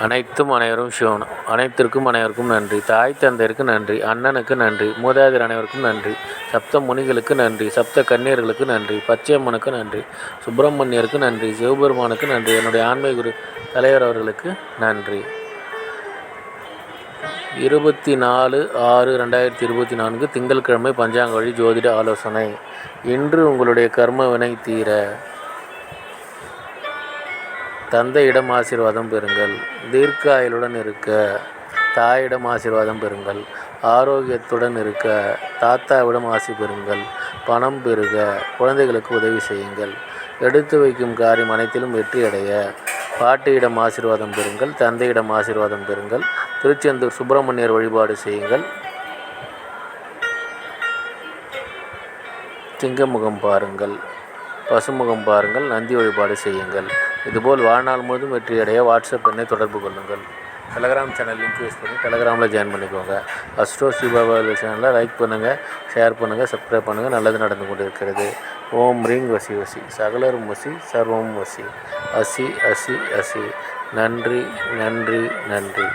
அனைத்தும் அனைவரும் சிவனும். அனைத்திற்கும் அனைவருக்கும் நன்றி. தாய் தந்தையருக்கு நன்றி. அண்ணனுக்கு நன்றி. மூதாதையர் அனைவருக்கும் நன்றி. சப்த முனிகளுக்கு நன்றி. சப்த கன்னியர்களுக்கு நன்றி. பச்சையம்மனுக்கு நன்றி. சுப்பிரமணியருக்கு நன்றி. சிவபெருமானுக்கு நன்றி. என்னுடைய ஆன்மீக குரு தலைவர் அவர்களுக்கு நன்றி. 24/6/2024 திங்கட்கிழமை பஞ்சாங்க வழி ஜோதிட ஆலோசனை. இன்று உங்களுடைய கர்ம வினை தீர தந்தையிடம் ஆசீர்வாதம் பெறுங்கள். தீர்க்க ஆயுளுடன் இருக்க தாயிடம் ஆசீர்வாதம் பெறுங்கள். ஆரோக்கியத்துடன் இருக்க தாத்தாவிடம் ஆசி பெறுங்கள். பணம் பெறுக குழந்தைகளுக்கு உதவி செய்யுங்கள். எடுத்து வைக்கும் காரியம் அனைத்திலும் வெற்றி அடைய பாட்டியிடம் ஆசீர்வாதம் பெறுங்கள். தந்தையிடம் ஆசீர்வாதம் பெறுங்கள். திருச்செந்தூர் சுப்பிரமணியர் வழிபாடு செய்யுங்கள். சிங்கமுகம் பாருங்கள். பசுமுகம் பாருங்கள். நந்தி வழிபாடு செய்யுங்கள். இதுபோல் வாழ்நாள் முழுவதும் வெற்றியடைய வாட்ஸ்அப் எண்ணை தொடர்பு கொள்ளுங்கள். டெலகிராம் சேனல் லிங்க் யூஸ் பண்ணி டெலகிராமில் ஜாயின் பண்ணிக்கோங்க. அஸ்ட்ரோ சிவபாபா சேனலில் லைக் பண்ணுங்கள், ஷேர் பண்ணுங்கள், சப்ஸ்கிரைப் பண்ணுங்கள். நல்லது நடந்து கொண்டு இருக்கிறது. ஓம் ரீங் வசி வசி சகலரும் வசி சர்வம் வசி அசி அசி அசி. நன்றி நன்றி நன்றி.